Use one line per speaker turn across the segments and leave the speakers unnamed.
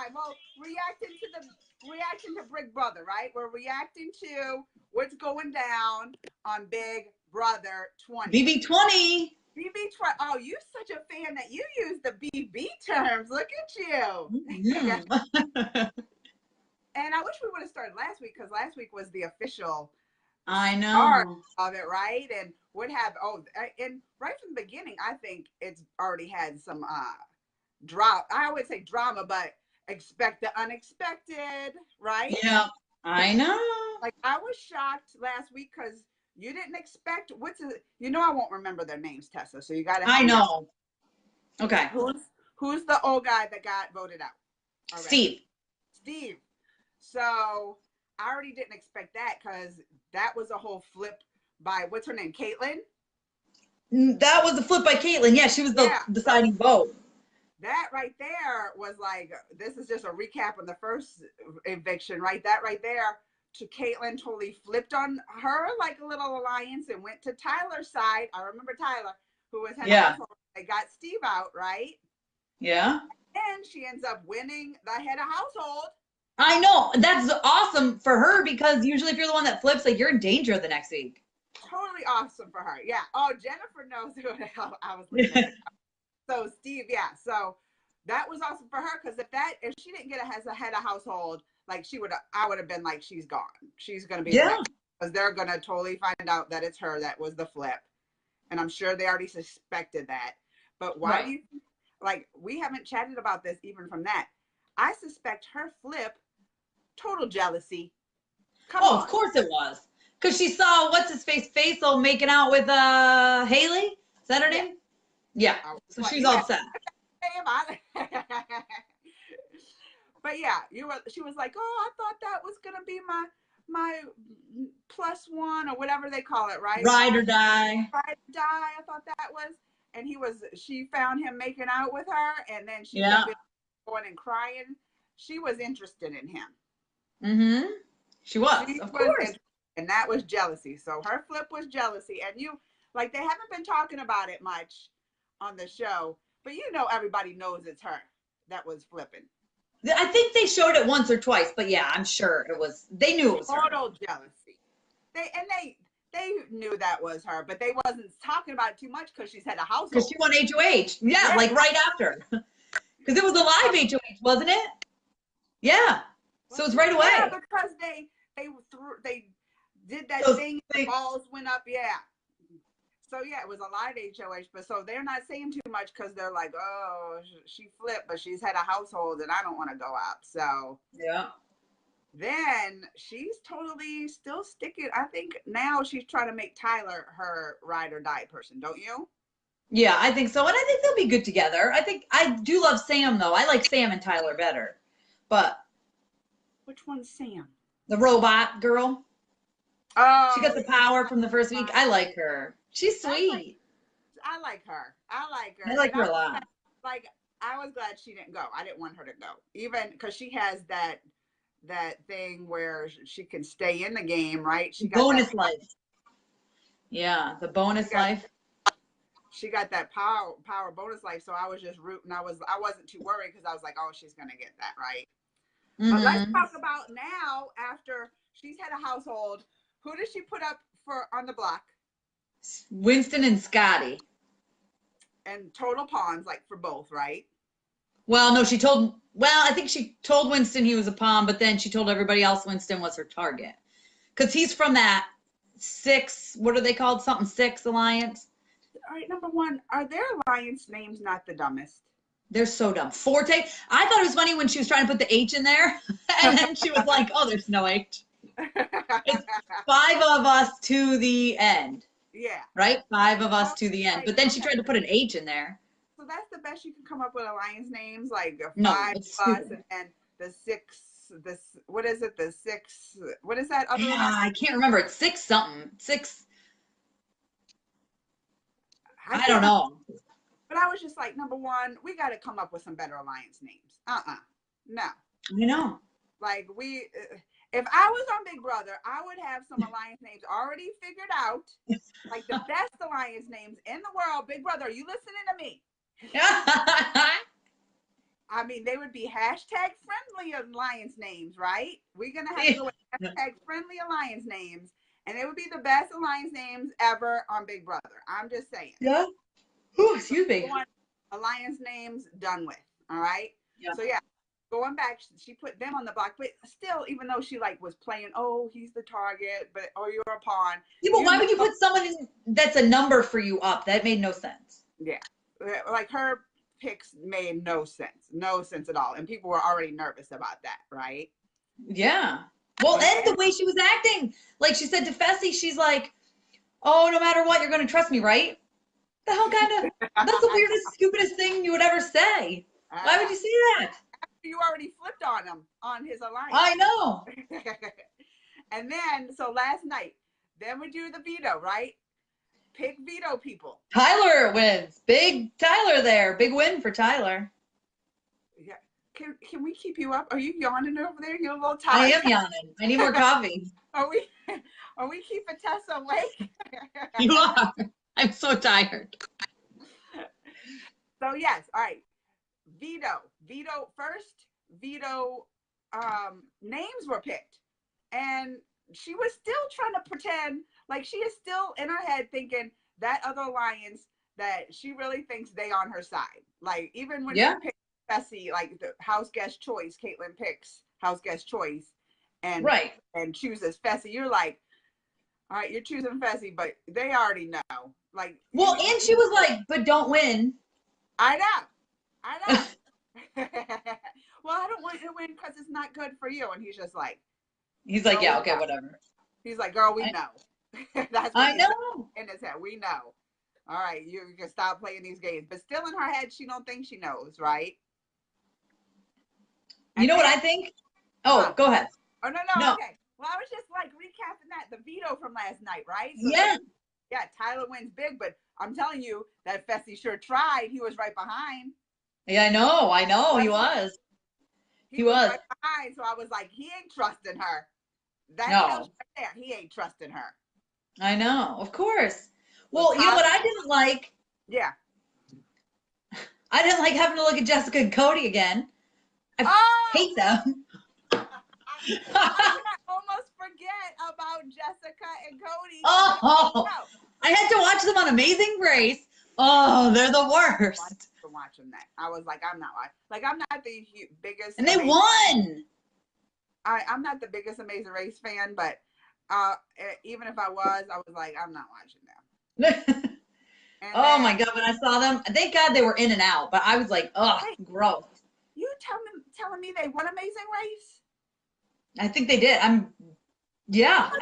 time. Well, reacting to Big Brother, right? We're reacting to what's going down on Big Brother 20.
BB20.
BB20. Oh, you're such a fan that you use the BB terms. Look at you.
Mm-hmm.
And I wish we would have started last week because last week was the official
I
start
know.
of it, right? And and right from the beginning, I think it's already had some drop. I always say drama, but expect the unexpected, right?
Yeah, I know.
Like I was shocked last week because you didn't expect I won't remember their names, Tessa. So you got to help
I
me out.
know. Okay.
Who's the old guy that got voted out already? Steve. So I already didn't expect that because that was a whole flip by what's her name, Caitlin.
That was the flip by Caitlin. Yeah, she was the deciding vote.
That right there was like, this is just a recap of the first eviction, right? That right there to Caitlin totally flipped on her like a little alliance and went to Tyler's side. I remember Tyler, who was head of household. They got Steve out, right?
Yeah.
And she ends up winning the head of household.
I know. That's awesome for her because usually if you're the one that flips, like you're in danger the next week.
Totally awesome for her. Yeah. Oh, Jennifer knows who the hell I was looking at. So Steve, yeah. So that was awesome for her because if she didn't get it as a head of household, like I would have been like, she's gone. She's gonna be the next because they're gonna totally find out that it's her that was the flip. And I'm sure they already suspected that. But why do you like we haven't chatted about this even from that? I suspect her flip, total jealousy. Come on.
Of course it was. Because she saw what's his face Faisal making out with Haley. Is that her name? Yeah. So she's all upset.
But yeah, she was like, oh, I thought that was gonna be my plus one or whatever they call it, right?
Ride or die.
Ride or die. I thought that was, and she found him making out with her, and then she kept going and crying. She was interested in him.
Mm-hmm. She was, of course.
And that was jealousy. So her flip was jealousy. And they haven't been talking about it much on the show, but everybody knows it's her that was flipping.
I think they showed it once or twice, but yeah, I'm sure they knew it was her.
Total jealousy. They knew that was her, but they wasn't talking about it too much because she's had a household.
Because she won HOH. Yeah, like right after. Because it was a live HOH, wasn't it? Yeah. So it's right away.
Yeah, because they did that thing, the balls went up, So yeah, it was a live HOH, but so they're not saying too much because they're like, oh, she flipped, but she's had a household and I don't want to go up. So
yeah.
Then she's totally still sticking. I think now she's trying to make Tyler her ride or die person, don't you?
Yeah, I think so. And I think they'll be good together. I do love Sam though. I like Sam and Tyler better. But
which one's Sam?
The robot girl.
Oh,
she got the power from the first week. I like her. She's sweet.
I like her. I
like her a lot.
I was glad she didn't go. I didn't want her to go, even because she has that thing where she can stay in the game, right? She got
bonus life. Yeah, the bonus life.
She got that power bonus life. So I was just rooting. I wasn't too worried because I was like, oh, she's gonna get that, right? Mm-hmm. But let's talk about now after she's had a household. Who does she put up on the block?
Winston and Scotty.
And total pawns, like for both, right?
Well, no, I think she told Winston he was a pawn, but then she told everybody else Winston was her target. Because he's from that 6, what are they called? Something 6 alliance.
All right, number one, are their alliance names not the dumbest?
They're so dumb. Forte. I thought it was funny when she was trying to put the H in there, and then she was like, oh, there's no H. It's 5 of us to the end.
Yeah.
Right? 5 of us to the end. But then she tried to put an H in there.
So that's the best you can come up with alliance names, like 5 of us and the 6. What is it? The 6. What is that other?
I can't remember. It's 6 something. 6. I don't know.
But I was just like, number one, we got to come up with some better alliance names. No.
I know.
Like if I was on Big Brother, I would have some alliance names already figured out, like the best alliance names in the world. Big Brother, are you listening to me? I mean, they would be hashtag friendly alliance names, right? We're going to have to go with hashtag friendly alliance names. And it would be the best alliance names ever on Big Brother. I'm just saying.
Yeah. Ooh, excuse me.
Alliance names done with. All right.
Yeah.
So yeah, going back, she put them on the block, but still, even though she like was playing, oh, he's the target, but oh, you're a pawn.
Yeah, but why would you put someone that's a number for you up? That made no sense.
Yeah, like her picks made no sense at all, and people were already nervous about that, right?
Yeah. Well, and the way she was acting, like she said to Fessy, she's like, "Oh, no matter what, you're going to trust me, right?" The hell kind of? That's the weirdest, stupidest thing you would ever say. Why would you say that?
You already flipped on him on his alliance.
I know.
And then, so last night, then we do the veto, right? Pick veto people.
Tyler wins. Big Tyler there. Big win for Tyler.
Yeah. Can we keep you up? Are you yawning over there? You're a little tired.
I am yawning. I need more coffee.
Are we keeping Tessa awake?
You are. I'm so tired.
So yes, all right. Veto first. Veto names were picked, and she was still trying to pretend like she is still in her head thinking that other alliance that she really thinks they on her side. Like even when she picked Fessy, like the house guest choice, Caitlin picks house guest choice, and chooses Fessy. You're like, all right, you're choosing Fessy, but they already know. Like,
well, and she was like, but don't win.
I know. Well, I don't want you to win because it's not good for you. And he's just like,
yeah, okay, whatever.
He's like, girl, we know. That's what
I know.
in his head. We know. All right, you can stop playing these games. But still in her head, she don't think she knows, right?
You know what I think? Oh, go ahead.
Oh, no. Okay. Well, I was just like recapping that, the veto from last night, right? So yeah, Tyler wins big, but I'm telling you that Fessy sure tried. He was right behind.
Yeah, I know. He was.
He was right behind. So I was like, he ain't trusting her. That tells you right there, he ain't trusting her.
I know, of course. Well, you know what I didn't like?
Yeah.
I didn't like having to look at Jessica and Cody again. I hate them.
I almost forget about Jessica and Cody.
Oh, I had to watch them on Amazing Race. Oh, they're the worst.
Watching that, I was like, I'm not the biggest.
And they won.
I'm not the biggest Amazing Race fan, but even if I was like, I'm not watching them.
Oh my God, when I saw them, thank God they were in and out, but I was like, ugh, gross.
You telling me they won Amazing Race?
I think they did. I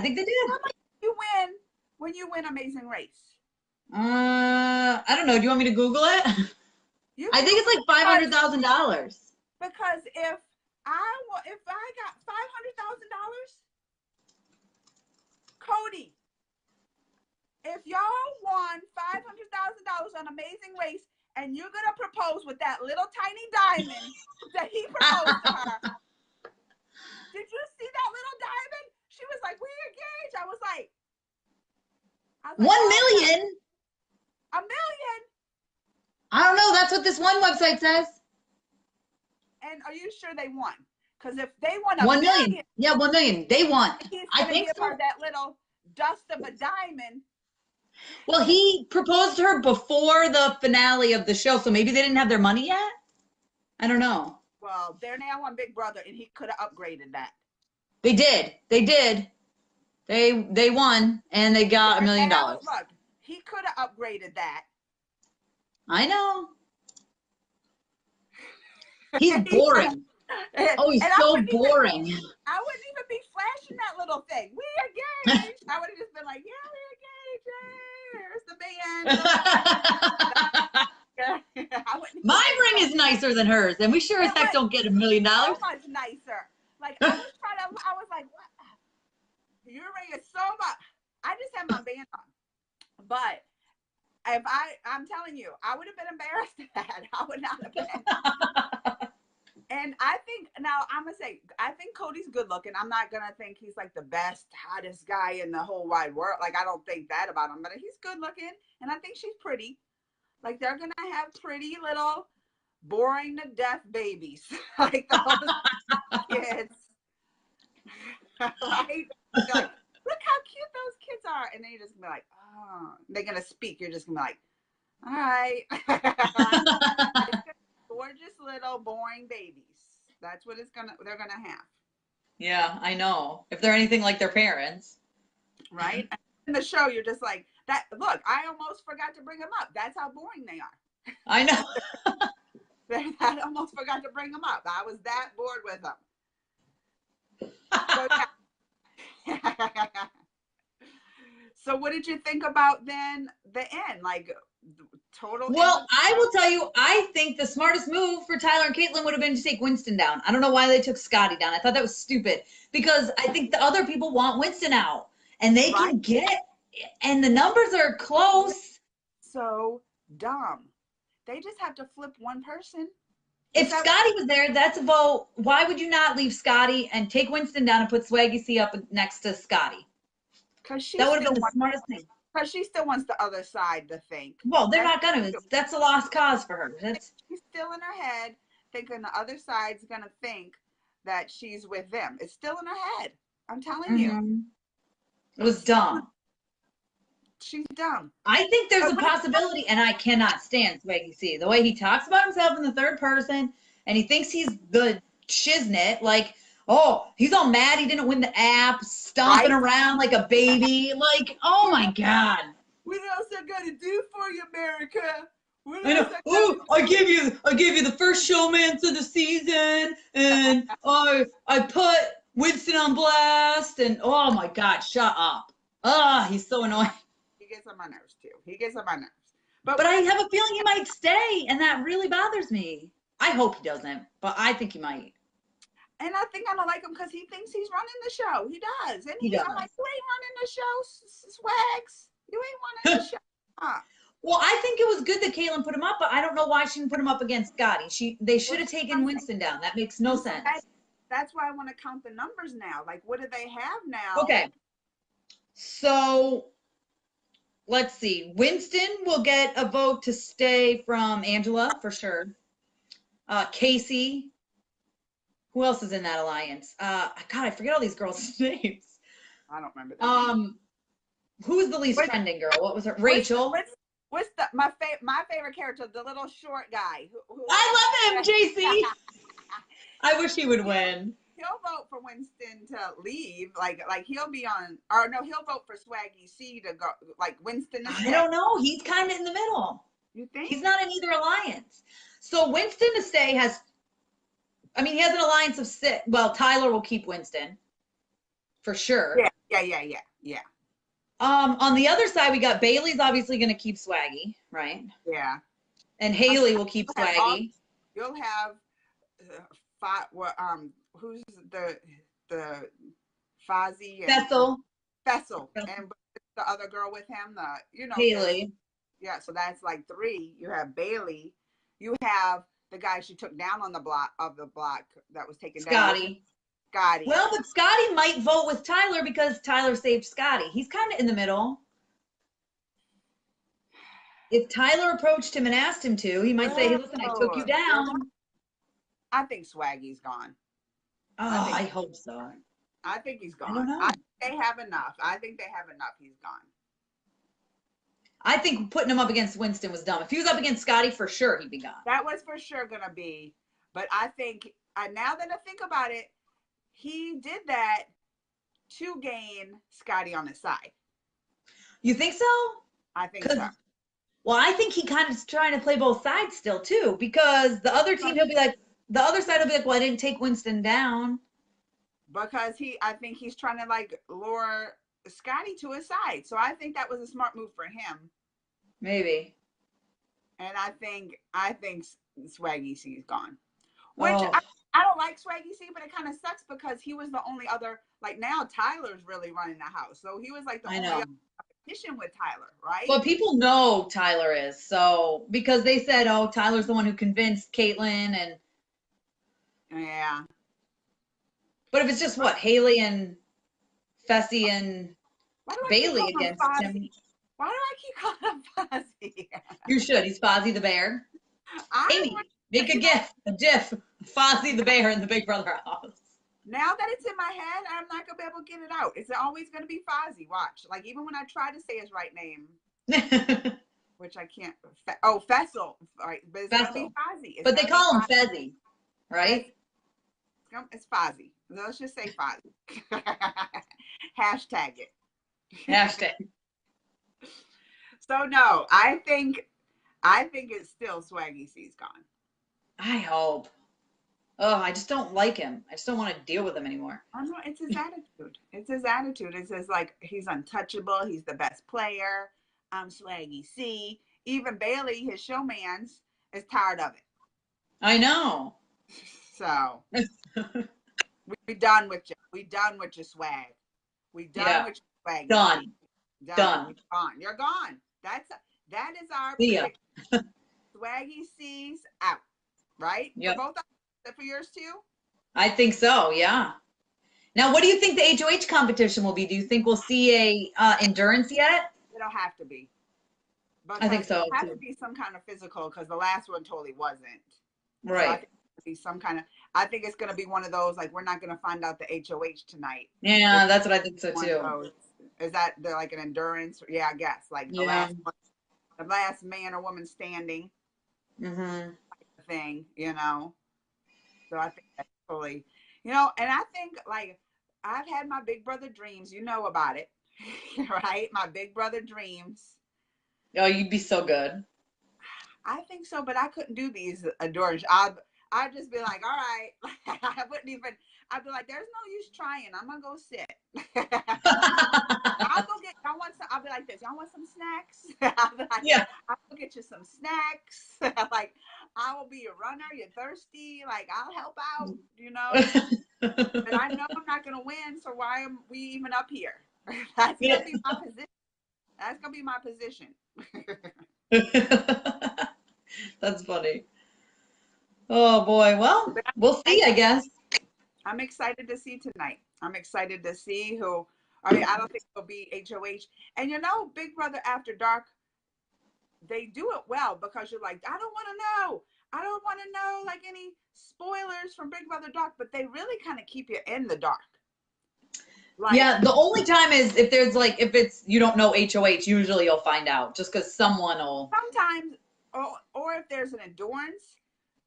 think they did.
How much do you win when you win Amazing Race?
I don't know. Do you want me to Google it? I think it's like $500,000.
Because if I got $500,000, Cody, if y'all won $500,000 on Amazing Race, and you're gonna propose with that little tiny diamond that he proposed to her, did you see that little diamond? She was like, "We engaged." I was like,
$1 million.
$1 million.
I don't know. That's what this one website says.
And are you sure they won? Because if they won
$1 million, yeah, $1 million, they won. I think
give her that little dust of a diamond.
Well, he proposed to her before the finale of the show, so maybe they didn't have their money yet. I don't know.
Well, they're now on Big Brother, and he could have upgraded that.
They did. They won, and they got $1 million.
Look, he could have upgraded that.
I know. He's boring. Oh, he's so boring.
I wouldn't even be flashing that little thing. We engaged. I would have just been like, yeah, we engaged. Here's the band.
My ring is nicer than hers, and we sure as heck don't get $1 million.
So much nicer. Like, I was like, what? Your ring is so much. I just had my band on. But if I'm telling you, I would have been embarrassed at that. I would not have been. And I think, now I'm going to say, I think Cody's good looking. I'm not going to think he's like the best, hottest guy in the whole wide world. Like, I don't think that about him, but he's good looking. And I think she's pretty. Like, they're going to have pretty little boring to death babies. Like those kids. Right? Like, look how cute those kids are. And then you're just gonna be like, oh, they're gonna speak. You're just gonna be like, all right. Gorgeous little boring babies. That's what they're gonna have.
Yeah, I know. If they're anything like their parents.
Right? In the show, you're just like, that. Look, I almost forgot to bring them up. That's how boring they are.
I know.
I almost forgot to bring them up. I was that bored with them. So, yeah. So what did you think about then the end? Like total.
Well, I will tell you, I think the smartest move for Tyler and Caitlin would have been to take Winston down. I don't know why they took Scotty down. I thought that was stupid because I think the other people want Winston out and they can get, and the numbers are close.
So dumb. They just have to flip one person.
If Scotty was there, that's a vote. Why would you not leave Scotty and take Winston down and put Swaggy C up next to Scotty? That would have been the smartest thing.
Because she still wants the other side to think.
Well, they're not gonna. That's a lost cause for her.
She's still in her head thinking the other side's gonna think that she's with them. It's still in her head. I'm telling you.
It was dumb.
She's dumb.
I think there's a possibility, and I cannot stand Swaggy C. The way he talks about himself in the third person, and he thinks he's the shiznit, like, oh, he's all mad he didn't win the app, stomping around like a baby. Like, oh my God.
What else I gotta do for you, America?
I know. Oh, I give you the first showmance of the season, and I put Winston on blast, and oh my God, shut up. He's so annoying.
He gets on my nerves too. He gets on my nerves.
But I have a feeling he might stay, and that really bothers me. I hope he doesn't, but I think he might.
And I think I don't like him because he thinks he's running the show. He does. And I'm like, you ain't running the show, Swags. You ain't running the show.
Well, I think it was good that Caitlin put him up, but I don't know why she didn't put him up against Scotty. They should have taken Winston down. That makes no sense.
That's why I want to count the numbers now. Like, what do they have now?
Okay. So let's see. Winston will get a vote to stay from Angela for sure. Casey. Who else is in that alliance? God, I forget all these girls' names.
I don't remember that.
Who's the least trending girl? What was her? Rachel.
What's my favorite character? The little short guy.
I love him, JC. I wish he would win.
He'll vote for Winston to leave. Like he'll be on, or no, he'll vote for Swaggy C to go. Like Winston.
I don't know. He's kind of in the middle.
You think?
He's not in either alliance. So Winston to stay has. I mean, he has an alliance of 6. Well, Tyler will keep Winston for sure.
Yeah.
On the other side, we got Bailey's obviously going to keep Swaggy, right?
Yeah.
And Haley will keep Swaggy.
You'll have who's the Fozzie and Fessel and the other girl with him,
Haley.
Yeah, so that's like 3. You have Bailey. You have the guy she took down on the block that was taken down. Scotty.
Well, but Scotty might vote with Tyler because Tyler saved Scotty. He's kind of in the middle. If Tyler approached him and asked him to, he might say, hey, listen, I took you down.
I think Swaggy's gone.
Oh, I hope so.
I think he's gone.
I don't know.
They have enough. I think they have enough. He's gone.
I think putting him up against Winston was dumb. If he was up against Scotty, for sure he'd be gone.
That was for sure going to be. But I think, now that I think about it, he did that to gain Scotty on his side.
You think so?
I think so.
Well, I think he kind of is trying to play both sides still, too, because the other team, the other side will be like, well, I didn't take Winston down.
Because I think he's trying to lure Scotty to his side. So I think that was a smart move for him.
Maybe.
And I think Swaggy C is gone. Which I don't like Swaggy C, but it kind of sucks because he was the only other, now Tyler's really running the house. So he was the only other competition with Tyler, right?
Well, people know Tyler is. So, because they said, oh, Tyler's the one who convinced Caitlin and.
Yeah.
But if it's just Haley and Fessy and Bailey against him.
Why do I keep calling him Fozzie?
You should. He's Fozzie the bear.
I
Make a GIF, Fozzie the bear in the Big Brother house.
Now that it's in my head, I'm not gonna be able to get it out. It's always gonna be Fozzie. Watch. Like even when I try to say his right name, which I can't. Oh, Fessel. All right, but it's gonna be Fozzie.
But they call him Fezzy, right?
It's Fozzie. Let's just say Fozzie. Hashtag it.
Hashtag.
So no, I think it's still Swaggy C's gone.
I hope. Oh, I just don't like him. I just don't want to deal with him anymore.
Oh no, it's his attitude. It's his attitude. It says like he's untouchable. He's the best player. I'm Swaggy C. Even Bailey, his showmans, is tired of it.
I know.
So we done with you. We done with your swag. We done with your swag.
Done.
Gone. You're gone. That is our prediction. Swaggy C's out. Right?
Yep.
For both of us, for yours too?
I think so, yeah. Now, what do you think the HOH competition will be? Do you think we'll see a endurance yet?
It'll have to be. But
I think so.
It'll have to be some kind of physical because the last one totally wasn't.
Right.
So I think it'll be some kind of. I think it's gonna be one of those like we're not gonna find out the HOH tonight.
Yeah, that's what I think so too.
Is that they're like an endurance? Yeah, I guess like the last man or woman standing.
Mm-hmm.
Thing, you know. So I think that's totally, you know, and I think like I've had my Big Brother dreams, you know about it, right? My Big Brother dreams.
Oh, you'd be so good.
I think so, but I couldn't do these endurance. I'd just be like, all right. I wouldn't even. I'd be like, there's no use trying. I'm gonna go sit. I'll go get. I want some. I'll be like this. Y'all want some snacks? I'll be like,
yeah.
I'll go get you some snacks. Like I will be a runner. You're thirsty. Like I'll help out. You know. But I know I'm not gonna win. So why am we even up here? That's gonna be my position. That's gonna be my position.
That's funny. Oh boy. Well, we'll see, I guess.
I'm excited to see tonight. I'm excited to see who. I mean, I don't think it'll be HOH. And you know, Big Brother After Dark, they do it well because you're like, I don't want to know. I don't want to know like any spoilers from Big Brother Dark, but they really kind of keep you in the dark.
Like, yeah, the only time is if there's like, if it's, you don't know HOH, usually you'll find out just because someone will.
Sometimes, or if there's an endurance,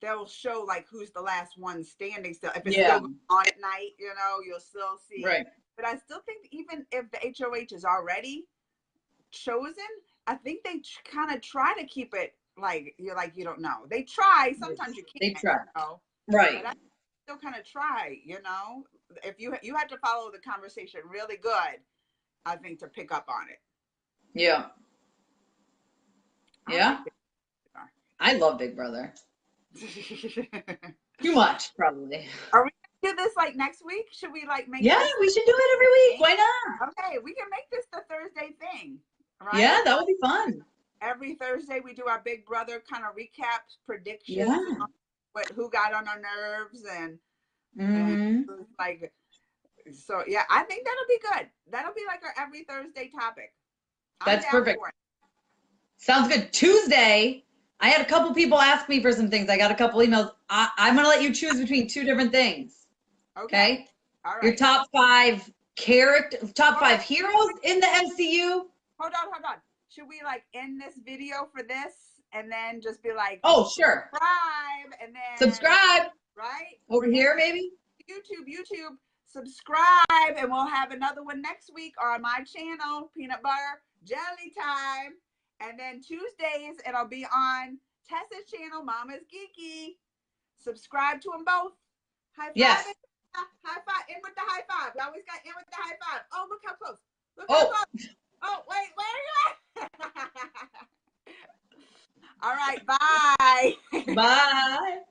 they'll show like who's the last one standing still. If it's still going on at night, you know, you'll still see.
Right.
But I still think even if the HOH is already chosen, I think they kind of try to keep it like you don't know. They try. Sometimes you can't.
They try.
You know?
Right.
But I still kind of try. You know, if you have to follow the conversation really good, I think to pick up on it.
Yeah. Yeah. I love Big Brother. Too much, probably.
Are we gonna do this like next week? Should we like make?
Yeah, we should do it every week. Why not?
Okay, we can make this the Thursday thing. Right?
Yeah, that would be fun.
Every Thursday we do our Big Brother kind of recaps, predictions,
yeah.
Who got on our nerves and like. So yeah, I think that'll be good. That'll be like our every Thursday topic.
That's perfect. Sounds good. Tuesday. I had a couple people ask me for some things. I got a couple emails. I'm going to let you choose between two different things. Okay?
All right.
Your top five heroes in the MCU.
Hold on. Should we like end this video for this and then just be like,
oh, sure.
Subscribe and then
subscribe.
Right?
Over here, maybe?
YouTube. Subscribe and we'll have another one next week on my channel, Peanut Butter Jelly Time. And then Tuesdays, it'll be on Tessa's channel, MaMas Geeky. Subscribe to them both. High five.
Yes.
High five. In with the high five. We always got in with the high five. Oh, look how close. Look how close. Oh, wait. Where are you at? All right. Bye.
Bye.